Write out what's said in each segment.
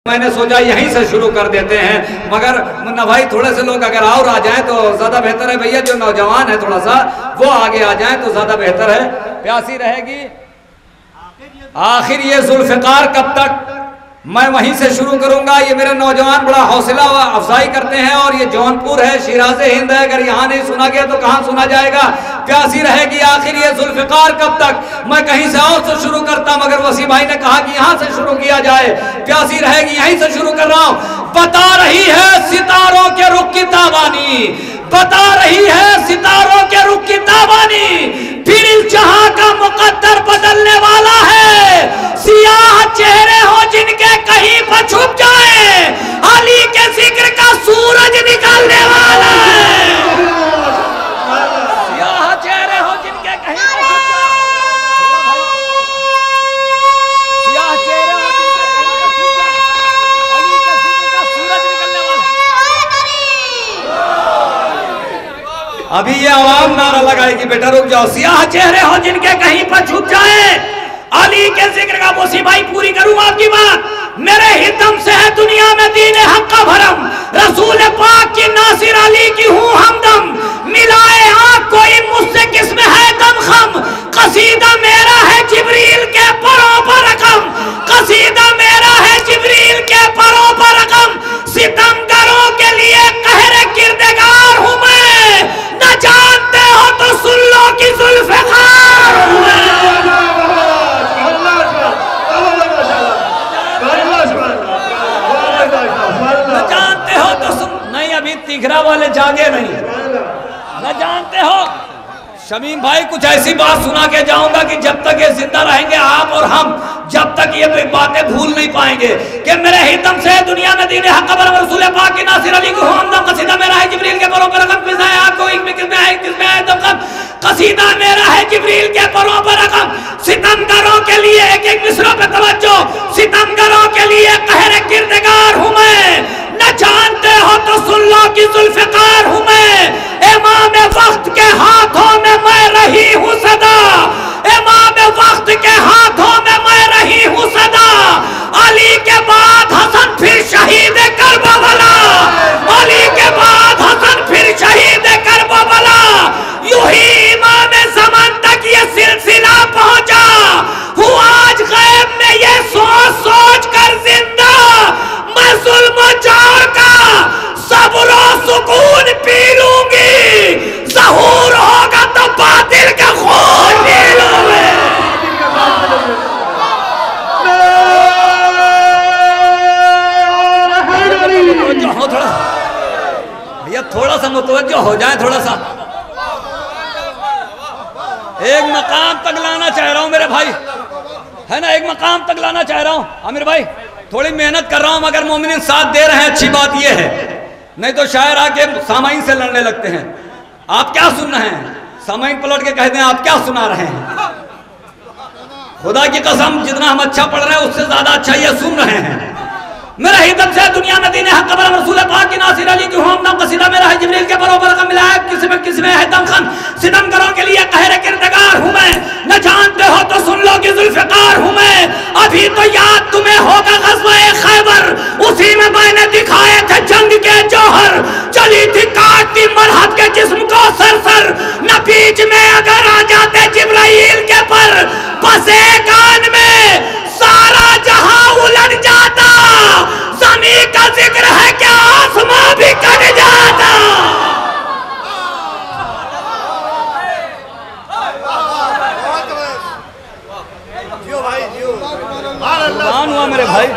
मैंने सोचा यहीं से शुरू कर देते हैं, मगर मुन्ना भाई थोड़े से लोग अगर और आ जाएं तो ज्यादा बेहतर है। भैया जो नौजवान है थोड़ा सा वो आगे आ जाएं तो ज्यादा बेहतर है। प्यासी रहेगी आखिर ये जुल्फिकार कब तक, मैं वहीं से शुरू करूंगा। ये मेरे नौजवान बड़ा हौसला अफजाई करते हैं और ये जौनपुर है, शिराज हिंद है, अगर यहाँ नहीं सुना गया तो कहाँ सुना जाएगा। प्यासी रहेगी आखिर ये जुल्फिकार कब तक, मैं कहीं से और से शुरू करता मगर वसी भाई ने कहा कि यहाँ से शुरू किया जाए। प्यासी रहेगी यहीं से शुरू कर रहा हूँ। बता रही है सितारों के रुख की ताबानी, बता रही है सितारों के रुख की ताबानी, फिर इस जहां का मुकद्दर बदलने वाला है। सियाह चेहरे हो जिनके कहीं पर छुप जाए, अली के जिक्र का सूरज निकलने वाला है। सियाह चेहरे हो जिनके कहीं पर छुप जाए, सियाह चेहरे हो जिनके कहीं पर छुप जाए, अली के जिक्र का सूरज निकलने वाला है। अभी ये आवाम नारा लगाएगी, बेटा रुक जाओ। सियाह चेहरे हो जिनके कहीं पर छुप जाए, अली के जिक्र का मोसी भाई पूरी करूं आपकी बात। मेरे हितम से है दुनिया में दीन हक का भरम, रसूल पाक की नासिर अली की हूं हमदम। मिलाए आंख कोई मुझसे किसमें है दमखम, कसीदा मेरा है जिब्रील के परों पर रकम, कसीदा मेरा है जिब्रील के परों पर रकम। सितमगरों के लिए कहरे किरदगार हूं मैं, न जानते हो तो सुन लो कि जुल्फिकार हूं मैं। तीखरा वाले जागे नहीं, न जानते हो। शमीम भाई कुछ ऐसी बात सुना के जाऊंगा कि जब तक ये जिंदा रहेंगे आप और हम, जब तक ये बातें भूल नहीं पाएंगे कि मेरे हितम से दुनिया में दीन हक का रसूल पाक की नासिर अली को हमदम। कसीदा मेरा है जिब्रील के परों पर रकम, किसमें है आपको किसमें है दमखम, कसीदा मेरा है जिब्रील के परों पर रकम। सितमगरों के लिए एक एक मिसरों पे तवज्जो, सितमगरों के लिए कहरे किरदगार हूं मैं, न जानते हो तो सुन लो कि जुल्फिकार हूं मैं। इमाम वक्त के हाथों में मैं रही हूं सदा, इमाम वक्त के हाथों में मैं रही हूं सदा। अली के बाद हसन फिर शहीद करबला, अली के बाद हसन फिर शहीद करबला। यूं ही इमाम ज़मान तक ये सिलसिला पहुंचा, हुआ आज गैब में ये सोच सोच कर जिंदा। मैं जुल्म जोर का सब्र और सुकून पी लूंगी, ज़हूर होगा तो बातिल का खून पी लूंगी। भैया थोड़ा सा मुतवज्जो हो जाए, थोड़ा सा एक मकाम तक लाना चाह रहा हूं मेरे भाई, है ना, एक मकाम तक लाना चाह रहा हूं। आमिर भाई थोड़ी मेहनत कर रहा हूं मगर मोमिनीन साथ दे रहे हैं, अच्छी बात यह है, नहीं तो शायर आके सामाइन से लड़ने लगते हैं। आप क्या सुन रहे हैं, सामाइन पलट के कहते हैं आप क्या सुना रहे हैं। खुदा की कसम जितना हम अच्छा पढ़ रहे हैं उससे ज्यादा अच्छा ये सुन रहे हैं। मेरा हिदम से दुनिया में दीन हक का रसूल पाक की नासिर अली की हूं हमदम। कसीदा मेरा है जिब्रील के परों पर रकम, मिला है किसमें है दमखम। सितमगरों के लिए कहरे किरदगार हूं मैं, न जानते हो तो सुन लो कि जुल्फिकार हूं मैं। अभी तो याद तुम्हें होगा ग़ज़वा-ए खैबर, उसी में मैंने दिखाए थे जंग के जौहर। चली थी काटती मरहत के जिस्म को सरसर, न बीच में अगर आ जाते जिब्राइल के पर, बस एक आन में सारा जहां उलट जाता। ज़मीन का जिक्र है क्या आसमां भी कट जाता। कुर्बान हुआ मेरे भाई।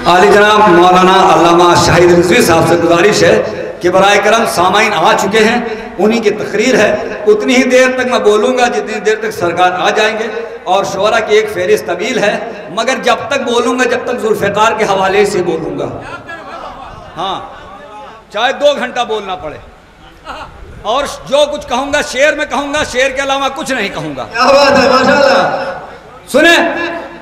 आली जनाब मौलाना अल्लामा शाहिद रिजवी साहब से गुजारिश है कि बराए करम सामाइन आ चुके हैं, उन्हीं की तकरीर है, उतनी ही देर तक मैं बोलूँगा जितनी देर तक सरकार आ जाएंगे। और शोरा की एक फहरिस्त तवील है मगर जब तक बोलूँगा जब तक जुल्फिकार के हवाले से बोलूँगा, हाँ चाहे 2 घंटा बोलना पड़े। और जो कुछ कहूँगा शेर में कहूँगा, शेर के अलावा कुछ नहीं कहूँगा। क्या बात है, माशाअल्लाह। सुने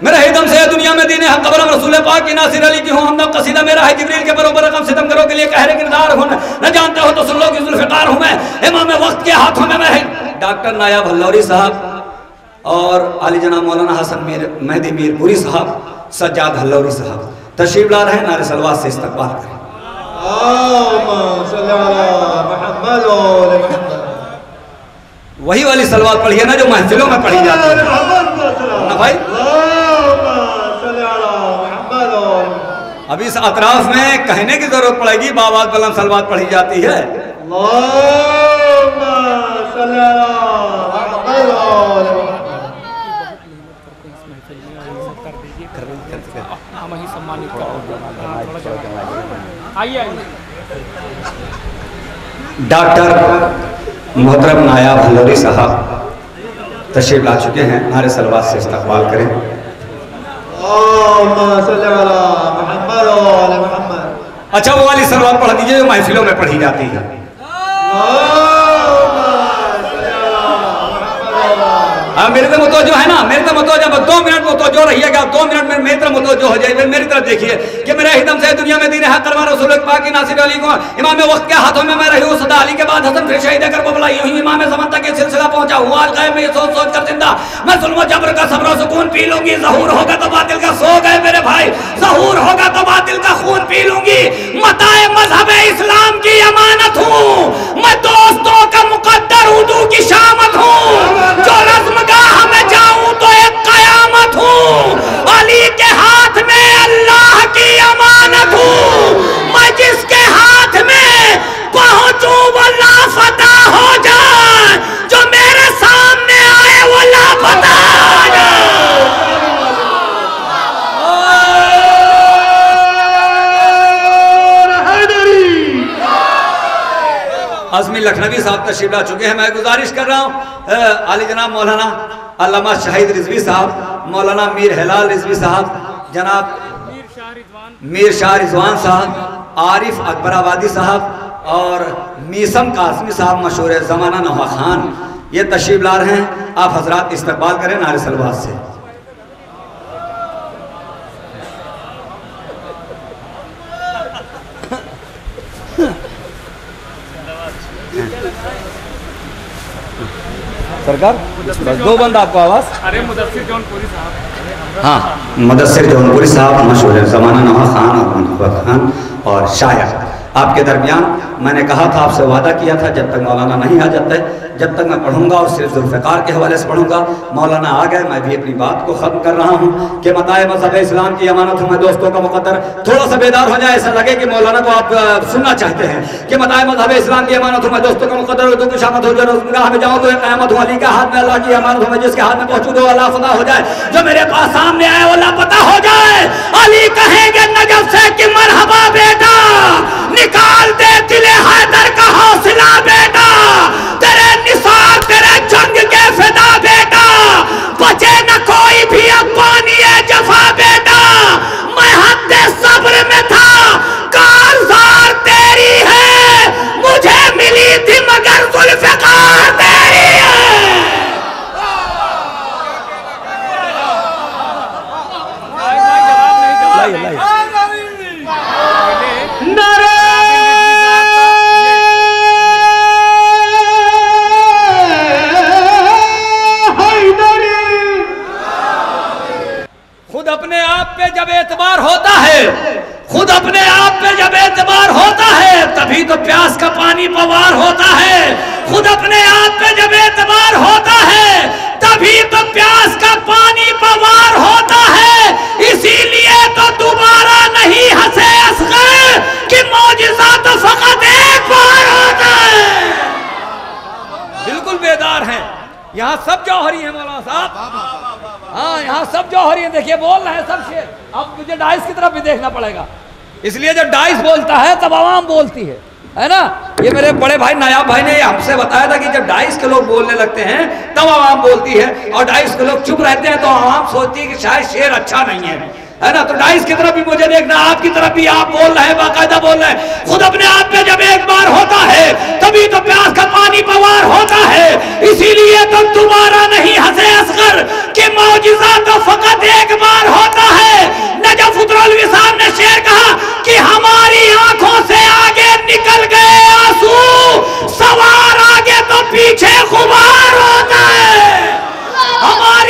मेरा हिदम से दुनिया में दीन हक का रसूल पाक की नासिर अली की हूं हमदम। कसीदा मेरा है जिब्रील के बरोबर रकम, सितमगरों के लिए कहरे किरदार हूं, न जानते हो तो सुन लो कि जुल्फिकार हूं मैं। इमाम वक्त के हाथों में मैं। डॉक्टर नायाब हल्लौरी साहब और आली जनाब मौलाना हसन मीर मेहदी मीरपुरी साहब, सज्जाद हल्लौरी साहब तशरीफ ला रहे हैं। नारे सलवात से इस्तकबाल करें। वही वाली सलवात पढ़िए ना जो महफिलों में पढ़ी जाती है ना भाई। अभी इस अतराफ में कहने की जरूरत पड़ेगी, बाबाद बुलंद सलवात पढ़ी जाती है। डॉक्टर मोहतरम नायाब हल्लौरी साहब तशरीफ ला चुके हैं। नारे सलवात से इस्तकबाल करें। अच्छा वो वाली सलवात पढ़ दीजिए जो महफिलों में पढ़ी जाती है। मेरे तो मुतवज्जो है ना, मेरे तो मुतवज्जो, 2 मिनट मुतवज्जो रहिएगा, 2 मिनट में मेरी तरफ मुतवज्जो हो जाए। मेरी तरफ देखिए कि मेरे हिदम से दुनिया में दीन है करवा रसूल पाक की नासिर अली को इमाम वक्त के हाथों में मैं रही हूँ सदा। अली के बाद हसन फिर शहीद कर बबलाई हुई इमाम ज़मान तक ये सिलसिला पहुंचा हुआ। आज गए मैं सोच सोच कर जिंदा, मैं जुल्म जबर का सब्र सुकून पी लूंगी। ज़हूर होगा तो बातिल का, सो गए मेरे भाई, ज़हूर होगा तो बातिल का खून पी लूंगी। मताए मजहब इस्लाम की अमानत हूँ मैं, दोस्तों का मुकद्दर उर्दू की शामत हूँ। जो रज़्मगाह में जाऊं तो एक कयामत हूँ। अली के हाथ में अल्लाह की अमानत हूँ मैं, जिसके हाथ में पहुंचूं वो लापता हो जाए, जो मेरे सामने आए वो लापता हो जाए। आज़मी लखनवी साहब तशरीफ ला चुके हैं। मैं गुजारिश कर रहा हूँ आली जनाब मौलाना अल्लामा शाहिद रिजवी साहब, मौलाना मीर हिलाल रिजवी साहब, जनाब मीर शाह रिजवान साहब, आरिफ अकबराबादी साहब और मीसम कासमी साहब मशहूर ज़माना नवा खान, ये तशरीफ ला रहे हैं। आप हजरात इस्तकबाल करें नारे सलवात से। सरकार बस 2 बंद आपको आवाज। अरे मुदस्सिर जौनपुरी साहब, हाँ मुदस्सिर जौनपुरी साहब मशहूर ज़माना नवा खान और मनहूर खान और शायर आपके दरमियान। मैंने कहा था, आपसे वादा किया था, जब तक मौलाना नहीं आ जाते जब तक मैं पढ़ूंगा और सिर्फ जुल्फ़िकार के हवाले से पढ़ूंगा। मौलाना आ गए, मैं भी अपनी बात को ख़त्म कर रहा हूँ कि मताए मज़हब इस्लाम की अमानत हूँ मैं, दोस्तों का मुक़द्दर। थोड़ा सा बेदार हो जाए, ऐसा लगे कि मौलाना को आप सुनना चाहते हैं कि मताए मज़हब इस्लाम की अमानत हूँ मैं, दोस्तों का मुक़द्दर। उर्दू की शामत हो, जो रज़्मगाह में जाऊँ तो एक क़यामत हूँ। अली का हाथ में अल्लाह की अमानत हूँ मैं, जिसके हाथ में पहुँचूँ तो अल्लाह फ़ता हो जाए, जो मेरे पास सामने आए वो लापता हो जाए। अली कहेंगे नजफ से कि मरहबा बेटा, निकाल दे दिले हैदर का हौसला बेटा, तेरे निसार तेरे जंग के फिदा बेटा, बचे न कोई भी अब पानी जफा बेटा। मैं हद सब्र में था, कारज़ार तेरी है, मुझे मिली थी मगर जुल्फ़िकार तेरी है। खुद अपने आप पे जब एतबार होता है, खुद अपने आप पे जब एतबार होता है, तभी तो प्यास का पानी पवार होता है। खुद अपने आप पे जब एतबार होता है, तभी तो प्यास का पानी पवार होता है। इसीलिए तो दोबारा नहीं हंसे असगर कि मौजिज़ा तो फकत एक बार होता है। बिल्कुल बेदार हैं, यहाँ सब जौहरी हैं मौलाना साहब। हाँ यहाँ सब जौहरी हैं, देखिए बोल रहे हैं सब शेर। अब मुझे डाइस की तरफ भी देखना पड़ेगा, इसलिए जब डाइस बोलता है तब आवाम बोलती है ना। ये मेरे बड़े भाई नायाब भाई ने हमसे बताया था कि जब डाइस के लोग बोलने लगते हैं तब आवाम बोलती है, और डाइस के लोग चुप रहते हैं तो आवाम सोचती है कि शायद शेर अच्छा नहीं है ना। तो डाइस की तरफ भी मुझे देखना, आपकी तरफ भी आप बोल रहे हैं, बाकायदा बोल रहे हैं। खुद अपने आप पे जब एक बार होता है, तभी तो प्यास का पानी पवार होता है। इसीलिए तो दोबारा नहीं हंसे असगर कि मौजिज़ा तो फकत एक बार होता है। नजफ उतरौलवी साहब ने शेर कहा कि हमारी आंखों से आगे निकल गए आंसू, सवार आगे तो पीछे गुबार होता है। हमारी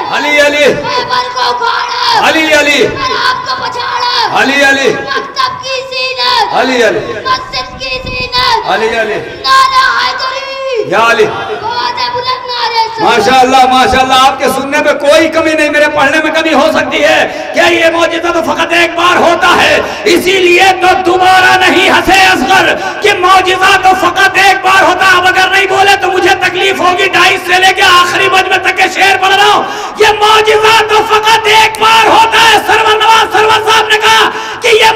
अली अली खैबर को उखाड़ा, अली अली शराब को पछाड़ा, अली अली मकतब की जीनत, अली अली मस्जिद की जीनत, अली अली नारा हैदरी, या अली। आवाज़ बुलंद नारे से। माशाअल्लाह माशाअल्लाह, आपके सुनने में कोई कमी नहीं, मेरे पढ़ने में कमी हो सकती है। क्या ये मौजिज़ा तो फकत एक बार होता है, इसीलिए तो दोबारा नहीं हंसे असगर कि मौजिज़ा तो फकत एक बार होता। अब अगर नहीं बोले तो मुझे तकलीफ होगी। 2.5 से लेके आखिरी मजमे तक के शेर पढ़ रहा हूँ। ये मौजिज़ा तो फकत एक बार होता है। सरवर नवाज सरवर साहब ने कहा कि ये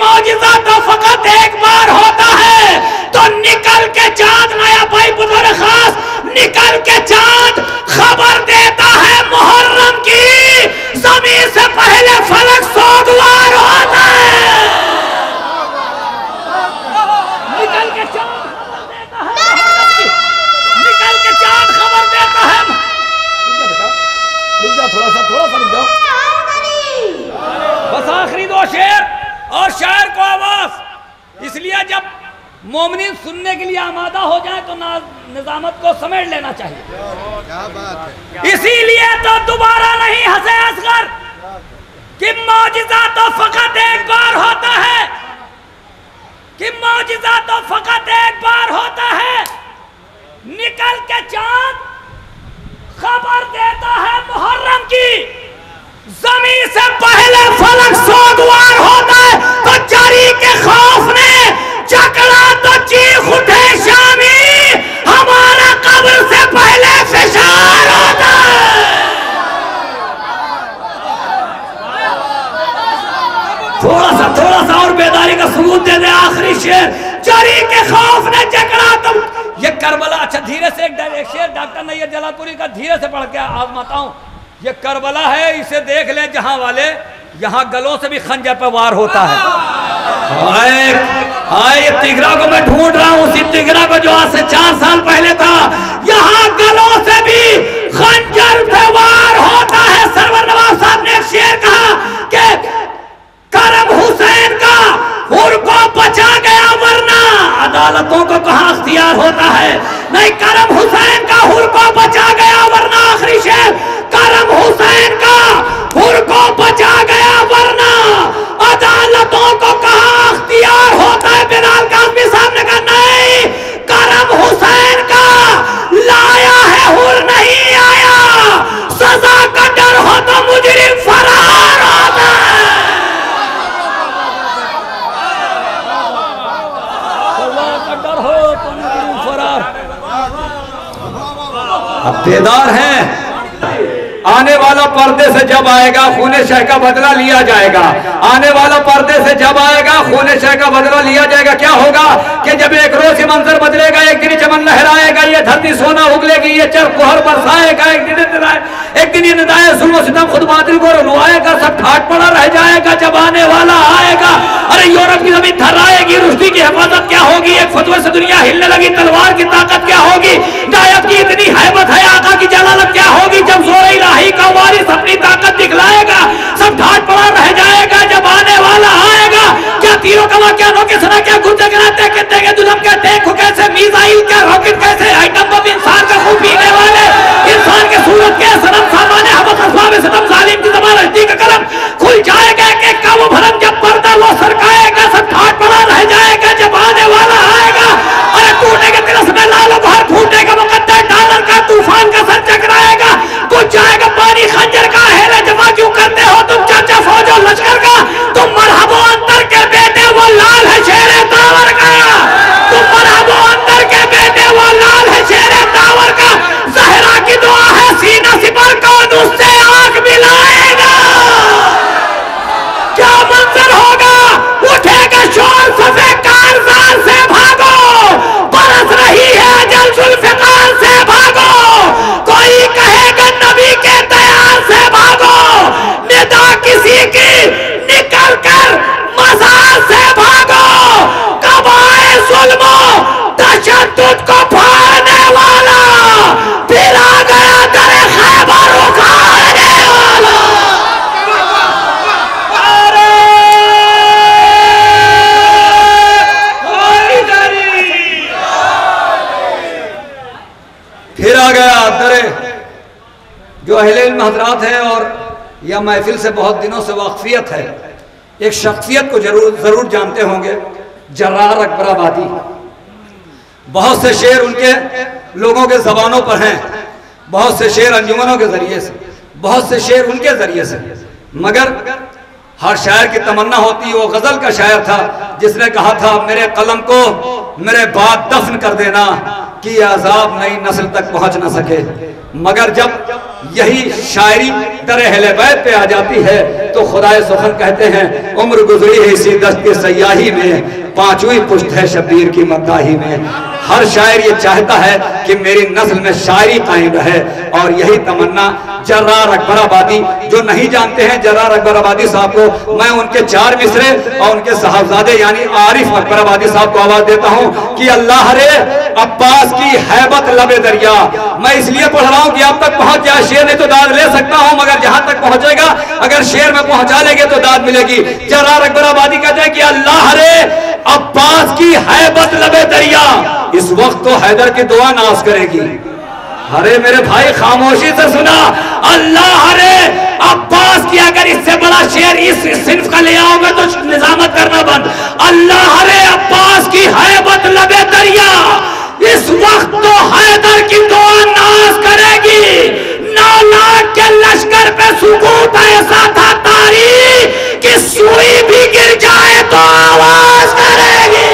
मौजिज़ा तो फकत एक बार होता है। तो निकल के चांद, नया भाई बुजुर्ग खास, निकल के चांद खबर देता है मुहर्रम की, ज़मीन से पहले फलक सोगवार होता है। निकल के चांद खबर देता है, निकल के चांद खबर देता है। रुक जा थोड़ा सा रुक जाओ। बस आखिरी 2 शेर और शायर को आवाज। इसलिए जब मोमिनीन सुनने के लिए आमादा हो जाए तो निजामत को समेट लेना चाहिए। क्या बात है। इसीलिए तो दोबारा नहीं हंसे असगर कि मौजिज़ा तो फकत एक बार होता है, कि मौजिज़ा तो फकत एक बार होता है। निकल के चांद खबर देता है मुहर्रम की, ज़मीन से पहले फलक सोगवार होता है। तो जारी के खौफ ने चकड़ा तो चीख उठे शामी, हमारा कब्र से पहले फिशार होता है। थोड़ा सा और बेदारी का सबूत दे दे। आखिरी शेर, जारी के खौफ ने चकड़ा तो ये करबला। अच्छा धीरे से एक शेर डॉक्टर नैयर जलालपुरी का धीरे से पढ़ के आजमाता हूं। ये करबला है, इसे देख ले जहां वाले, यहाँ गलों से भी खंजर पे वार होता है। ये तिगरा को मैं ढूंढ रहा हूँ, उसी तिगरा को जो आज से 4 साल पहले था। यहाँ गलों से भी खंजर पे वार होता है। सरवर नवाज साहब ने एक शेर कहा कि करम हुसैन का हुर को बचा गया, वरना अदालतों को कहाँ अख्तियार होता है। नहीं, करम हुसैन का हुर को बचा गया, वरना आखिरी शेर, करम हुसैन का हुर को बचा गया, वरना अदालतों को कहाँ अख्तियार होता है। बिलाल काज़मी साहब ने कहा नहीं, करम हुसैन का लाया है, हुर नहीं आया। सजा का डर हो तो मुजरिम फरार होता है। सजा का डर हो तो मुजरिम फरार। अब बेदार हैं, आने वाला पर्दे से जब आएगा खूने शह का बदला लिया जाएगा। आने वाला पर्दे से जब आएगा खूने शह का बदला लिया जाएगा। क्या होगा कि जब एक रोज ये मंजर बदलेगा, एक दिन चमन लहराएगा, ये धरती सोना उगलेगी, ये चर कुहर बरसाएगा, एक दिन ये निदाए जुल्म सितम खुद बातिल को रुलाएगा, सब ठाट पड़ा रह जाएगा जब आने वाला आएगा। अरे यूरोप की जमीन थर्राएगी, रुश्दी की हिफाजत क्या होगी, एक फतवे से दुनिया हिलने लगी, तलवार की ताकत क्या होगी, नायब की इतनी हैबत है, आका की जलालत क्या होगी, जब जोर इलाही का वारिस अपनी ताकत दिखलाएगा, सब ढाट पड़ा रह जाएगा जब आने वाला आएगा। क्या तीरों का क्या नौके सना क्या गुर्दे गिराते कहते हैं दुल्हन कहते हैं कैसे मीज़ाइल क्या रॉकेट कैसे आइटम बम इंसान का खून पीने वाले इंसान के सूरत के सनम सामान्य हमत असबाब सितम जालिम की ज़बान हस्ती का कलम खुल जाएगा एक का वो भरम जब पर्दा वो सरकाएगा, सब ढाट पड़ा रह जाएगा जब आने वाला आएगा। अरे टूटेगा तिलस्म में लालो घर फूटेगा मुकद्दर डॉलर का तूफान जो अहले इल्म हज़रात हैं और यह महफिल से बहुत दिनों से वाकफियत है, एक शख्सियत को ज़रूर जानते होंगे, जर्रार अकबर आबादी। बहुत से शेर उनके लोगों के ज़बानों पर हैं, बहुत से शेर अंजुमनों के ज़रिए से, बहुत से शेर उनके ज़रिए से, मगर हर शायर की तमन्ना होती है। वो गज़ल का शायर था जिसने कहा था, मेरे कलम को मेरे बाद दफन कर देना कि अज़ाब नई नस्ल तक पहुंच न सके। मगर जब यही शायरी दर अहले बैत पे आ जाती है तो खुदाए सुखन कहते हैं, उम्र गुजरी है इसी दस्त के सयाही में, पांचवी पुश्त है शब्बीर की मकाही में। हर शायर ये चाहता है कि मेरी नस्ल में शायरी कायम रहे, और यही तमन्ना जर्रार अकबर आबादी, जो नहीं जानते हैं जर्रार अकबर आबादी साहब को, मैं उनके 4 मिसरे और उनके साहबजादे यानी आरिफ अकबर आबादी साहब को आवाज देता हूँ कि अल्लाह रे अब्बास की हैबत लबे दरिया। मैं इसलिए पढ़ रहा हूँ कि अब तक पहुंच जाए, शेर नहीं तो दाद ले सकता हूँ, मगर जहां तक पहुंचेगा अगर शेर में पहुंचा लेंगे तो दाद मिलेगी। जर्रार अकबर आबादी कहते हैं कि अल्लाह रे अब्बास की हैबत लबे दरिया। इस वक्त तो हैदर की दुआ नाश करेगी। अरे मेरे भाई खामोशी से सुना, अल्लाह रे अब्बास की अगर इससे बड़ा शेर इस सिर्फ का ले आओगे तो निजामत करना बंद। अल्लाह रे अब्बास की हैबत लबे दरिया, इस वक्त तो हैदर की दुआ नाश करेगी। 9 लाख के लश्कर पे सुकूत ऐसा था तारी कि सुई भी गिर जाए तो आवाज करेगी।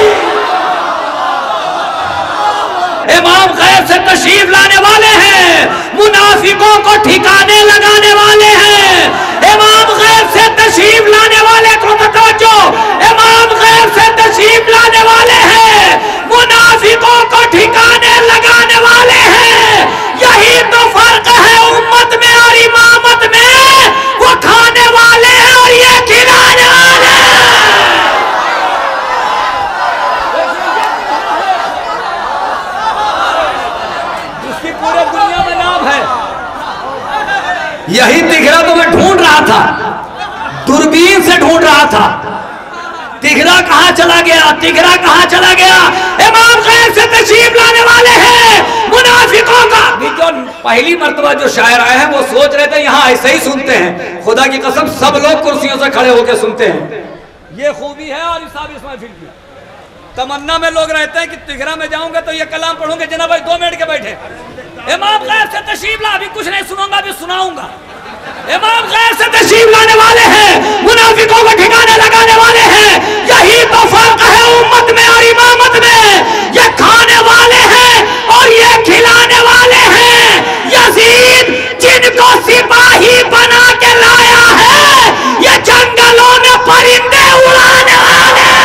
इमाम गैब से तशरीफ लाने वाले हैं, मुनाफिकों को ठिकाने लगाने वाले हैं। इमाम गैब से तशरीफ लाने वाले को तवज्जो, इमाम गैब से तशरीफ लाने वाले हैं, मुनाफिकों को ठिकाने लगाने वाले हैं। यही तो फर्क है उम्मत में और इमामत में, वो खाने वाले हैं और ये खिलाने वाले हैं। पूरे दुनिया में नाम है, यही तिघरा तो मैं ढूंढ रहा था, दूरबीन से ढूंढ रहा था। तिघरा कहां चला गया, तिघरा कहां चला गया। इमाम गैब से तशरीफ लाने वाले हैं, मुनाफिकों का। जो पहली मर्तबा जो शायर आए हैं वो सोच रहे थे यहाँ ऐसे ही सुनते हैं, खुदा की कसम सब लोग कुर्सियों से खड़े होकर सुनते हैं। ये खूबी है और इस महफिल की तमन्ना में लोग रहते हैं कि तिघरा में जाऊंगा तो ये कलाम पढ़ूंगे। जनाब भाई 2 मिनट के बैठे, इमाम गैब से तशरीफ ला, अभी कुछ नहीं सुनाऊंगा, अभी सुनाऊंगा। इमाम गैब से तशरीफ लाने वाले हैं, मुनाफिकों को ठिकाने लगाने वाले हैं। यही तो फर्क है उम्मत में और इमामत में, ये खाने वाले हैं और ये खिलाने वाले हैं। यजीद जिनको सिपाही बना के लाया है, ये जंगलों में परिंदे उड़ाने वाले हैं।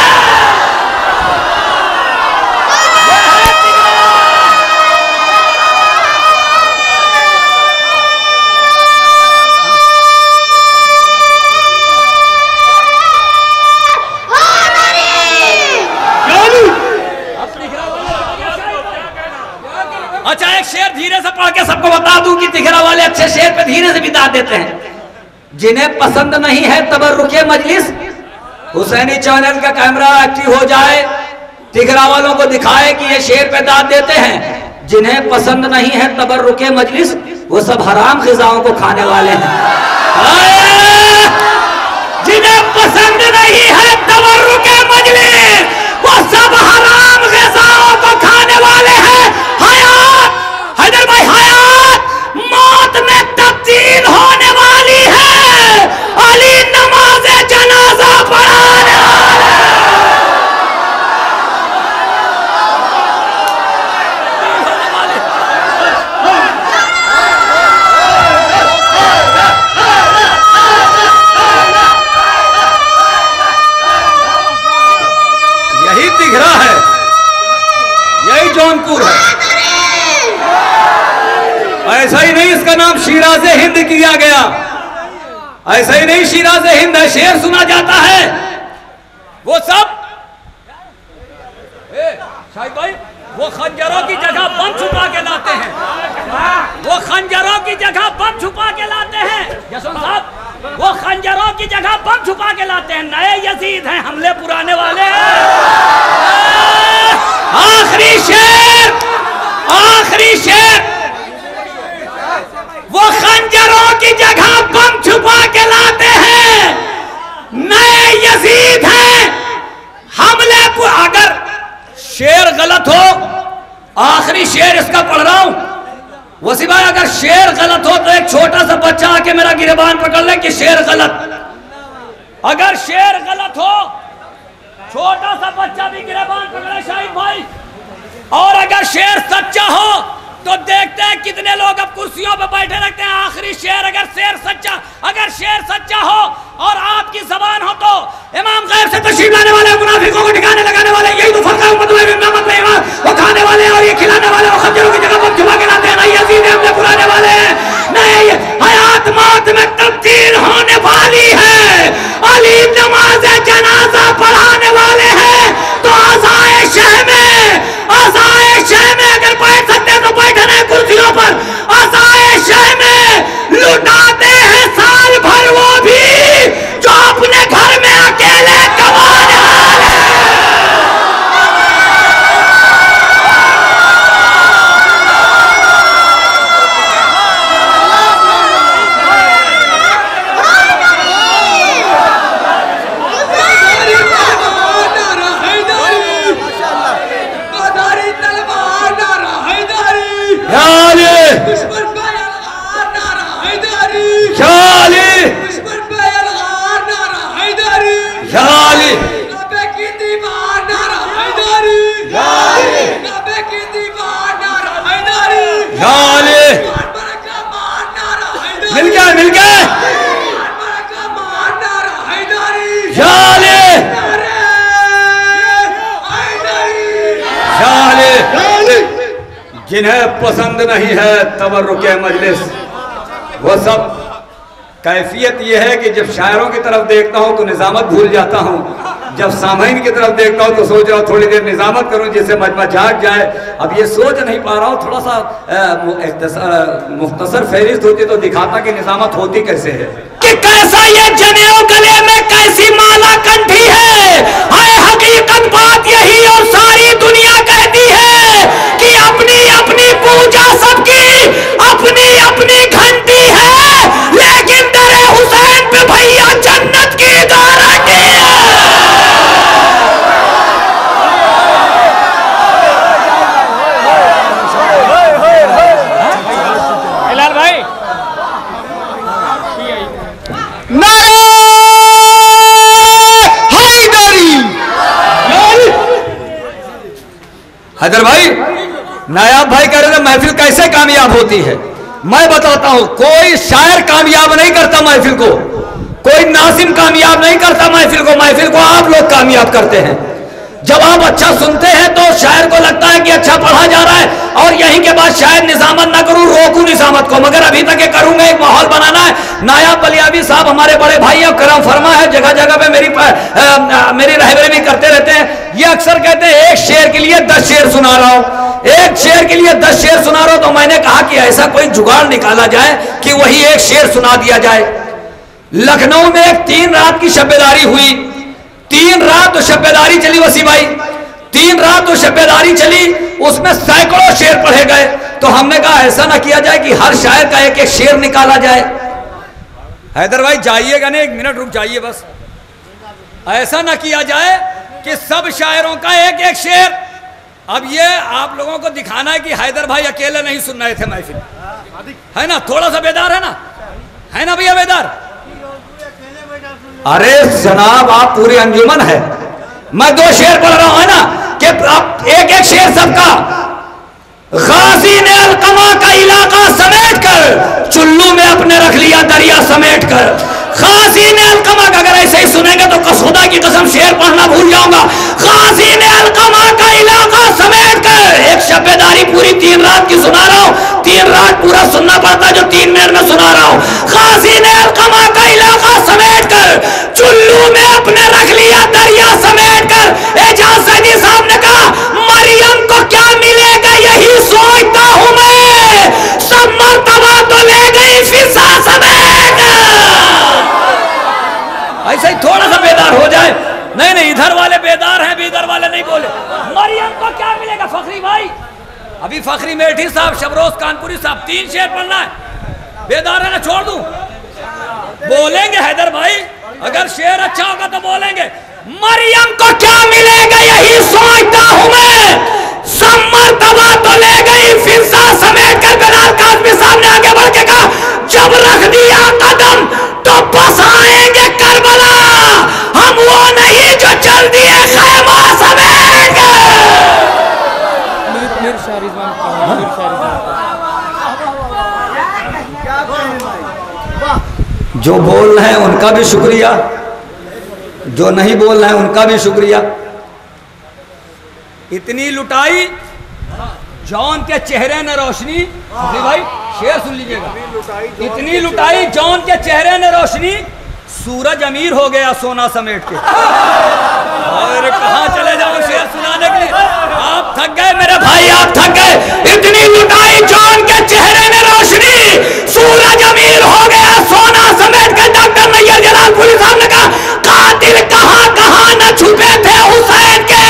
अच्छा, एक शेर धीरे से पढ़ के सबको बता दूं कि तिघरा वाले अच्छे शेर पे धीरे से बिता देते हैं। जिन्हें पसंद नहीं है तबर्रुके मजलिस, हुसैनी चैनल का कैमरा एक्टिव हो जाए, तिघरा वालों को दिखाए कि ये शेर पे दाद देते हैं। जिन्हें पसंद नहीं है तबर्रुके मजलिस, वो सब हराम ग़िज़ाओं को खाने वाले हैं। जिन्हें पसंद नहीं है तबर्रुके मजलिस, वो सब हराम ग़िज़ाओं को खाने वाले हैं। हैदर भाई, हयात मौत में तब्दील होने वाली है। अली नमाज़े जनाजा पढ़ाने वाले। यही तिघरा है, यही जौनपुर है। ऐसा ही नहीं इसका नाम शिराज़े हिंद किया गया, ऐसा ही नहीं शिराज़े हिंद है, शेर सुना जाता है। वो सब शाहिद भाई, वो खंजरों की जगह बम छुपा के लाते हैं, वो खंजरों की जगह बम छुपा के लाते हैं। यशवंत साहब, वो खंजरों की जगह बम छुपा के लाते हैं। नए यजीद हैं, हमले पुराने वाले। आखिरी शेर, आखिरी शेर, वो खंजर की जगह बम छुपा के लाते हैं, नए यजीद हैं हमले। अगर शेर गलत हो, आखिरी शेर इसका पढ़ रहा हूं वसी भाई, अगर शेर गलत हो तो एक छोटा सा बच्चा आके मेरा गिरबान पकड़ ले कि शेर गलत। अगर शेर गलत हो, छोटा सा बच्चा भी गिरबान पकड़े शाहिद भाई। और अगर शेर सच्चा हो तो देखते हैं कितने लोग अब कुर्सियों पे बैठे रहते हैं। आखिरी शेर, अगर शेर सच्चा हो और आपकी जबान हो तो इमाम गैब से तशरीफ लाने वाले, मुनाफिकों को ठिकाने लगाने वाले, यही तो फर्क है उम्मत में इमाम, वो खाने वाले और ये खिलाने वाले, वो खंजरों की जगह बम छुपा के लाते हैं। नहीं यजीद हमने पुराने वाले हैं, नहीं हयात मौत में तब्दील होने वाली है। अली नमाज जनाजा पढ़ाने वाले हैं तो आज़ाए शह में अगर बैठ सकते हैं तो बैठे रहे कुर्सियों पर। आज़ाए शह में लुटाते हैं साल भर वो भी जो अपने घर में अकेले कमाने वाले। मिल गया जिन्हें पसंद नहीं है तबर्रुके मजलिस, वो सब कैफियत ये है कि जब शायरों की तरफ देखता हूँ तो निजामत भूल जाता हूँ, जब सामईन की तरफ देखता हूँ तो सोच रहा हूँ थोड़ी देर निजामत करूँ जिससे मजमा झाग जाए। अब ये सोच नहीं पा रहा हूँ, थोड़ा सा मुख्तसर फहरिस्त होती तो दिखाता कि निजामत होती कैसे है, कि कैसा ये जनेऊ गले में कैसी माला कंठी है। हकीकत बात यही और सारी दुनिया कहती है कि अपनी अपनी पूजा सबकी अपनी अपनी घंटी है, लेकिन दरे हुसैन पे भैया जन्नत की गारंटी है। हिलाल भाई हैदर भाई, नायाब भाई कह रहे थे महफिल कैसे कामयाब होती है। मैं बताता हूं, कोई शायर कामयाब नहीं करता महफिल को, कोई नासिम कामयाब नहीं करता महफिल को आप लोग कामयाब करते हैं। जब आप अच्छा सुनते हैं तो शायर को लगता है कि अच्छा पढ़ा जा रहा है, और यहीं के बाद शायद निजामत ना करूं, रोकूं निजामत को, मगर अभी तक ये करूंगा। एक माहौल बनाना है। नायाब बलियावी साहब हमारे बड़े भाई और करम फरमा है, जगह जगह पे मेरी रहबरी भी करते रहते हैं। ये अक्सर कहते हैं एक शेर के लिए 10 शेर सुना रहा हूं, एक शेर के लिए 10 शेर सुना रहा हूं। तो मैंने कहा कि ऐसा कोई जुगाड़ निकाला जाए कि वही एक शेर सुना दिया जाए। लखनऊ में एक 3 रात की शब्बेदारी हुई, 3 रात तो शब्बेदारी चली वसी भाई, 3 रात तो शब्बेदारी चली, उसमें सैकड़ों शेर पढ़े गए। तो हमने कहा ऐसा ना किया जाए कि हर शायर का एक एक शेर निकाला जाए। हैदर भाई जाइएगा नहीं, 1 मिनट रुक जाइए बस। ऐसा ना किया जाए कि सब शायरों का एक एक शेर। अब ये आप लोगों को दिखाना है कि हैदर भाई अकेले नहीं सुन रहे थे महफिल, है ना? थोड़ा सा बेदार है ना भैया बेदार? अरे जनाब आप पूरी अंजुमन है, मैं 2 शेर पढ़ रहा हूं, है ना? कि आप एक एक शेर सबका। गाजी ने अलकमा का इलाका समेट कर चुल्लू में अपने रख लिया दरिया समेट कर। गाजी ने अलकमा का, अगर ऐसे ही सुनेंगे तो खुदा की कसम शेर पढ़ना भूल जाऊंगा। गाजी ने अलकमा का इलाका समेट कर, एक शब्बेदारी पूरी 3 रात की सुना रहा हूं, 3 रात पूरा सुनना पड़ता जो 3 मिनट में सुना रहा हूं। गाजी ने अलकमा का इलाका समेट कर चुल्लू में अपने रख लिया दरिया समेट कर। एजाज सैदी साहब ने कहा मरियम को क्या मिलेगा यही सोचता हूं मैं, सब मर्तबा तो ले गई फिजा समेट। ऐसे ही थोड़ा सा बेदार हो जाए। नहीं इधर वाले बेदार हैं, इधर वाले नहीं बोले। मरियम को क्या मिलेगा फखरी भाई, अभी फखरी मेठी साहब, शबरोज कानपुरी साहब 3 शेर पढ़ना है। बेदार है ना छोड़ दूं? बोलेंगे हैदर भाई, अगर शेर अच्छा होगा तो बोलेंगे। मरियम को क्या मिलेगा यही सोचता हूं मैं, सब मर्तबा तो ले गई फिजा समेट कर। बिलाल काज़मी साहब ने आगे बढ़ के कहा, जब रख दिया कदम तो बस आएंगे करबला, हम वो नहीं जो चल दिए खैमा समेट के। जो बोल रहे हैं उनका भी शुक्रिया, जो नहीं बोल रहे हैं उनका भी शुक्रिया। इतनी लुटाई जॉन के चेहरे ने रोशनी, भाई शेर सुन लीजिएगा। इतनी लुटाई जॉन के चेहरे ने रोशनी, सूरज अमीर हो गया सोना समेट के। और कहां चले जाओ शेर सुनाने के लिए? आप थक गए मेरे भाई, आप थक गए। इतनी लुटाई जॉन के चेहरे ने रोशनी, सूरज अमीर हो गया सोना समेट के। डॉक्टर नैयर जलालपुरी साहब ने कहा, कातिल कहां कहां न छुपे थे हुसैन के,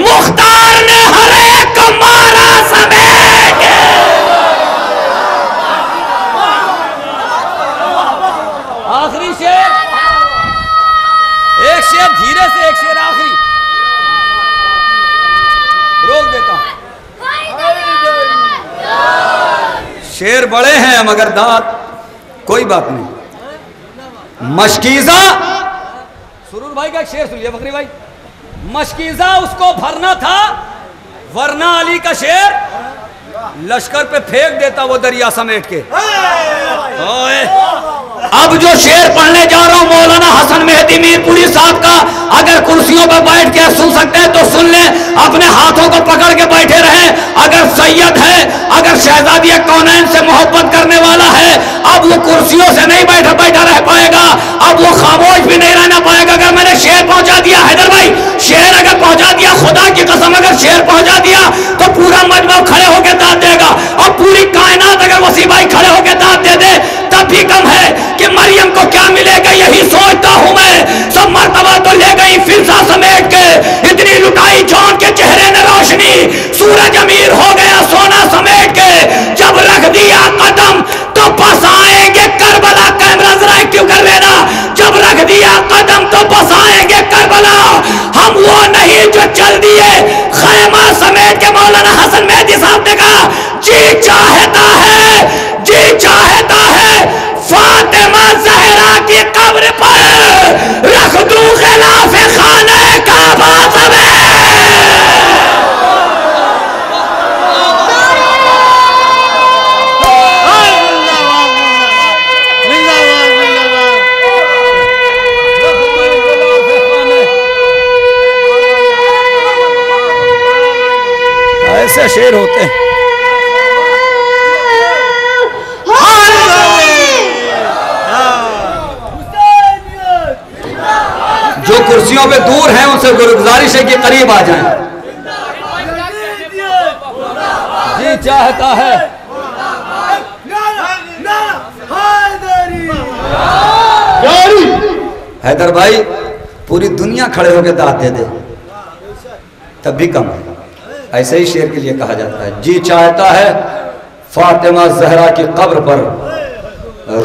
मुख्तार ने हर एक को मारा समेट के। आखिरी शेर, एक शेर धीरे से, एक शेर आखिरी रोक देता हूं। शेर बड़े हैं मगर दांत, कोई बात नहीं। मशकीजा, सुरूर भाई का एक शेर सुनिए बकरी भाई। मशकीजा उसको भरना था, वरना अली का शेर लश्कर पे फेंक देता वो दरिया समेट के। ओए अब जो शेर पढ़ने जा रहा हूं मौलाना हसन मेहदी मीरपुरी साहब का, अगर कुर्सियों पर बैठ के सुन सकते हैं तो सुन लें, अपने हाथों को पकड़ के बैठे रहें। अगर सैयद है, अगर शहजादी कौनैन से मोहब्बत करने वाला है, अब वो कुर्सियों से नहीं बैठा रह पाएगा, अब वो खामोश भी नहीं रहना पाएगा। अगर मैंने शेर पहुंचा दिया हैदर भाई, शेर अगर पहुंचा दिया, खुदा की कसम अगर शेर पहुंचा दिया तो पूरा मजमा खड़े होकर दाद देगा, और पूरी कायनात अगर वसी भाई खड़े होकर दाद दे दे तब भी कम है कि मरियम को क्या मिलेगा यही सोचता हूं मैं, सब मर्तबा तो ले गई फिजा समेट के। इतनी लुटाई जॉन के चेहरे ने रोशनी, सूरज अमीर हो गया सोना समेट के। जब रख दिया कदम तो बस आएंगे करबला। कैमरा जरा एक्टिव कर लेना। जब रख दिया कदम तो बस आएंगे करबला, हम वो नहीं जो चल दिए खैमा समेट के। मौलाना हसन मेहदी साहब ने कहा, जी चाहता है, जी चाहता है फातिमा ज़हरा की कब्र पर रख दूं खिलाफे खाने काबा समेत। ऐसे शेर होते हैं। जो कुर्सियों पे दूर हैं उनसे गुजारिश है कि करीब आ जाएं। जी चाहता है हैदर भाई पूरी दुनिया खड़े होकर दाद दे दे तब भी कम है। ऐसे ही शेर के लिए कहा जाता है, जी चाहता है फातिमा ज़हरा की कब्र पर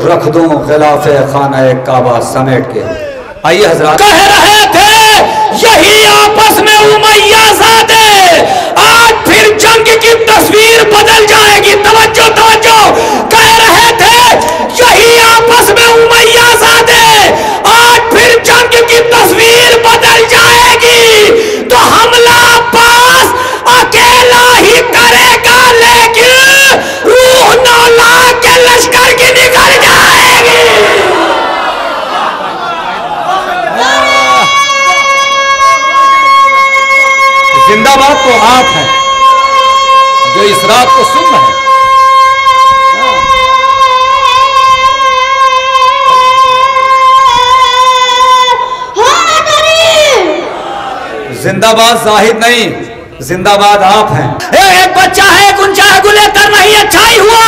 रख दूं खिलाफे खाना काबा समेट के। आइए हजरात, कह रहे थे यही आपस में उमैया ज़ादे, आज फिर जंग की तस्वीर बदल जाएगी। तवज्जो तवज्जो, कह रहे थे यही आपस में उमैया ज़ादे, आज फिर जंग की तस्वीर बदल जाएगी। तो हमला अब्बास अकेला ही करेगा, लेकिन रूह 9 लाख के लश्कर की निकल जाएगी। जिंदाबाद तो आप हैं जो इस रात को सुन रहे हैं। जिंदाबाद जाहिद नहीं, जिंदाबाद आप हैं। एक बच्चा है गुंजा है गुलेतर नहीं अच्छाई हुआ,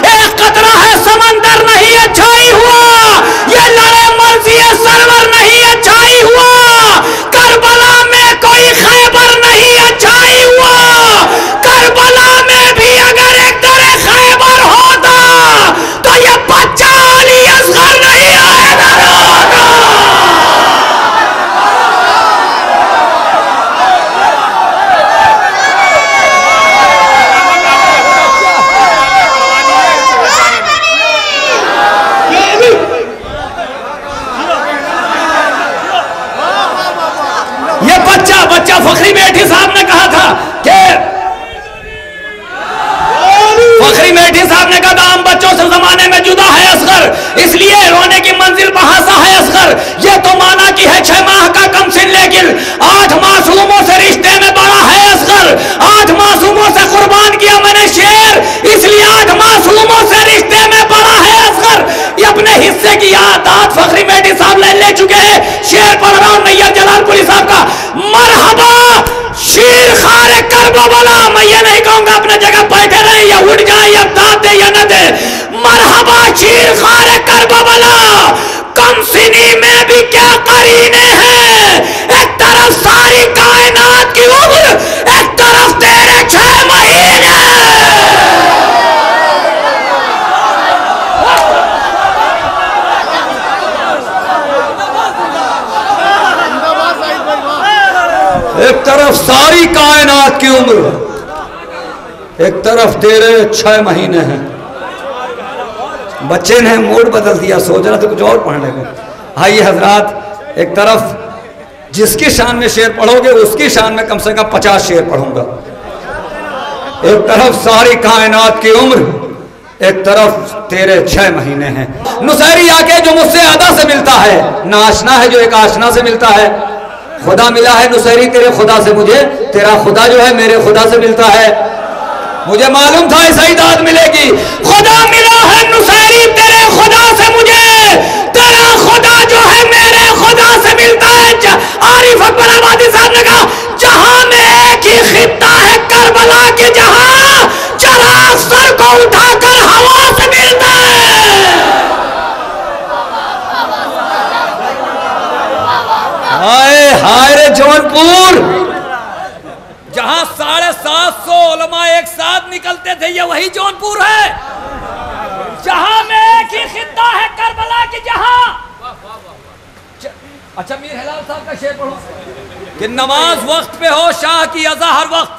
एक कतरा है समंदर नहीं अच्छाई हुआ, ये लड़े मर्जी सरवर नहीं अच्छाई हुआ, करबला में कोई खैबर नहीं अच्छाई हुआ, करबला में भी अगर एक दरे खैबर होता तो ये करबला। मैं ये नहीं कहूंगा अपने जगह बैठे रहे या उठ जाए या दाद दे या न दे। मरहबा चीर खारे करबला, कम सिनी में भी क्या करीने हैं। एक तरफ सारी कायनात की उम्र, एक तरफ तेरे 6 महीने। एक तरफ सारी कायनात की उम्र, एक तरफ तेरे 6 महीने हैं। बच्चे ने मूड बदल दिया, सोच रहा था कुछ और पढ़ने को। आइए हजरात, एक तरफ जिसकी शान में शेर पढ़ोगे उसकी शान में कम से कम 50 शेर पढ़ूंगा। एक तरफ सारी कायनात की उम्र, एक तरफ तेरे 6 महीने हैं। नुसैरी आके जो मुझसे अदा से मिलता है, ना आशना है जो एक आशना से मिलता है। खुदा मिला है नुसैरी तेरे खुदा से मुझे, तेरा खुदा जो है मेरे खुदा से मिलता है। मुझे मालूम था ऐसा ही दाद मिलेगी। खुदा मिला है नुसैरी तेरे खुदा से मुझे, तेरा खुदा जो है मेरे खुदा से मिलता है। आरिफ अकबर आबादी साहब ने कहा, जहां में एक ही खित्ता है करबला के, जहां चराग सर को उठाकर हवा से मिलता है। हाय हाय रे जौनपुर, जहां 750 उलमा एक साथ निकलते थे, ये वही जौनपुर है। जहां में एक ही खित्ता है करबला की, जहां अच्छा मीर हिलाल साहब का शेर पढ़ो कि नमाज वक्त पे हो, शाह की अज़ा हर वक्त।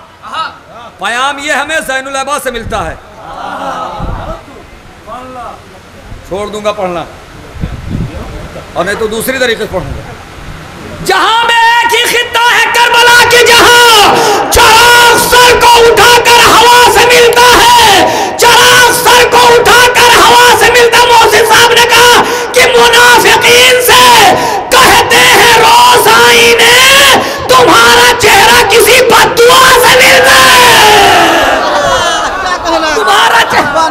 पयाम ये हमें ज़ैनुल अब्बास से मिलता है। छोड़ दूंगा पढ़ना, और नहीं तो दूसरी तरीके से पढ़ूंगा। जहां में एक ही खित्ता है करबला की, जहां चराग सर को उठाकर हवा से मिलता है, चराग सर को उठाकर हवा से मिलता। मोहसिन साहब ने कहा कि मुनाफिकीन से कहते हैं रोज आईने, तुम्हारा चेहरा किसी बद्दुआ से मिलता है। तुम्हारा चेहरा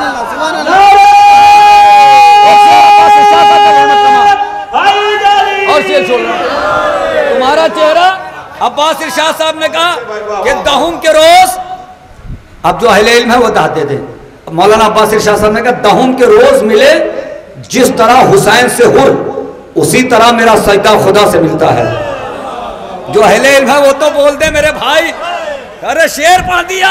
और शेर छोड़ तुम्हारा चेहरा। अब्बास इरशाद साहब ने कहा कि दहुम के रोज, अब जो अहले इल्म है वो बताते थे, मौलाना अब्बास इरशाद साहब ने कहा दहुम के रोज मिले जिस तरह हुसैन से हुर, उसी तरह मेरा सजदा खुदा से मिलता है। जो अहले इल्म है वो तो बोल दे मेरे भाई। अरे शेर पढ़ दिया,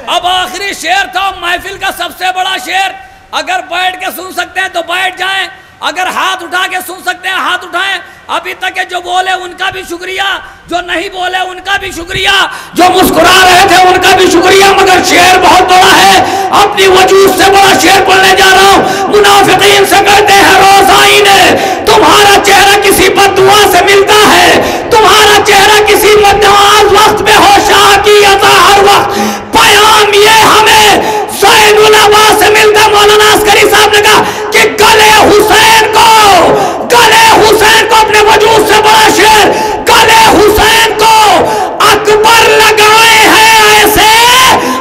अब आखिरी शेर था महफिल का सबसे बड़ा शेर। अगर बैठ के सुन सकते हैं तो बैठ जाएं, अगर हाथ उठा के सुन सकते हैं हाथ उठाएं। अभी तक के जो बोले उनका भी शुक्रिया, जो नहीं बोले उनका भी शुक्रिया, जो मुस्कुरा रहे थे उनका भी शुक्रिया। मगर शेर बहुत बड़ा है, अपनी वजूद से बड़ा शेर पढ़ने जा रहा हूं। मुनाफिकीन से कहते हैं रोज आईने, तुम्हारा चेहरा किसी बद्दुआ से मिलता है, तुम्हारा चेहरा किसी नमाज वक्त में हो, शाह की अज़ा हर वक्त। पयाम ये हमें ज़ैनुल अब्बास से मिलता। मौलाना अस्करी साहब ने कहा कि गले हुसैन को अपने वजूद से बड़ा शेर, गले हुसैन को अकबर लगाए हैं ऐसे,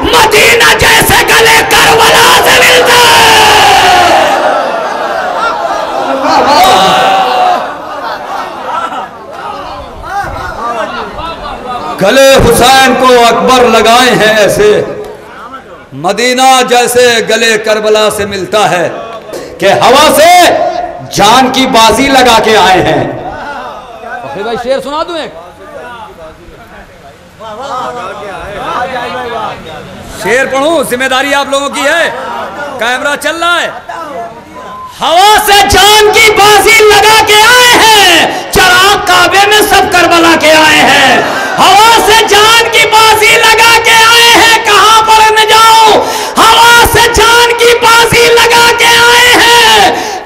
मदीना जैसे गले करबला से मिलता है। गले हुसैन को अकबर लगाए हैं ऐसे, मदीना जैसे गले करबला से मिलता है। कि हवा से जान की बाजी लगा के आए हैं। फिर भाई शेर सुना दूं एक शेर पढ़ूं, जिम्मेदारी आप लोगों की है, कैमरा चल रहा है। हवा से जान की बाजी लगा के आए हैं, चराग काबे में सब करबला के आए हैं। हवा से जान की बाजी लगा के आए हैं, कहां पर न जाऊं, हवा से जान की बाजी लगा के आए हैं,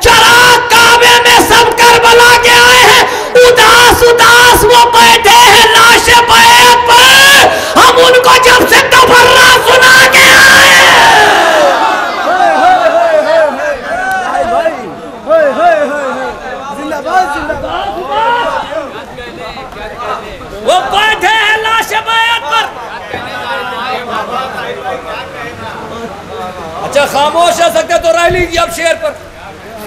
चराग काबे में सब करबला के आए हैं। उदास उदास वो बैठे हैं लाशे बैत पर, हम उनको जब से तबर्रा सुना के आए हैं। वो बैठे हैं लाशे बैत पर। अच्छा खामोश रह सकते तो रह लीजिए अब शेर पर।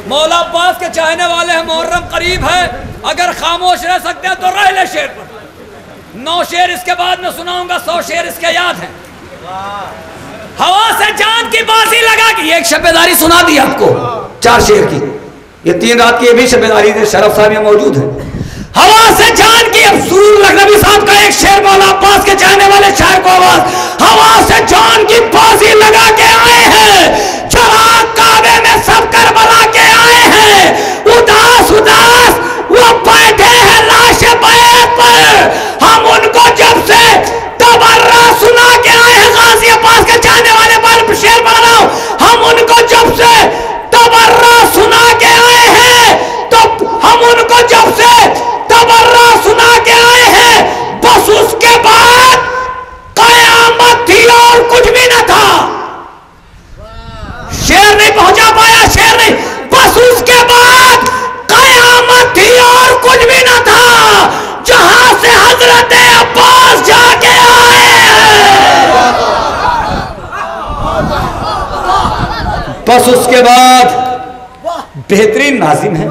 मौला अब्बास के चाहने वाले हैं, मुहर्रम करीब है, अगर खामोश रह सकते हैं तो रह ले शेर पर। 9 शेर इसके बाद में सुनाऊंगा, 100 शेर इसके याद हैं। हवा से जान की बाजी लगा के, ये एक शबेदारी सुना दी आपको 4 शेर की, ये 3 रात की ये भी शबेदारी थे, शरफ साहब ये मौजूद है। हवा से जान की, अब सुरूर लखनवी साहब का एक शेर बोला, पास के चाहने वाले शायर को आवाज, हवा से जान की बाजी लगा के आए हैं, चराग काबे में सब करबला के आए हैं, उदास उदास वो बैठे हैं लाश बैत पर, हम उनको जब से तबर्रा सुना के आए हैं, गाजी पास के चाहने वाले पर शेर बना रहा हूं, हम उनको जब से तबर्रा सुना के आए हैं, तो हम उनको जब से तबर्रा सुना के आए हैं, बस उसके बाद कयामत थी और कुछ भी न था। शेर नहीं पहुंचा पाया, शेर नहीं, बस उसके बाद कयामत थी और कुछ भी न था, जहां से हजरत अब्बास जाके आए हैं, बस उसके बाद बेहतरीन नाजिम है।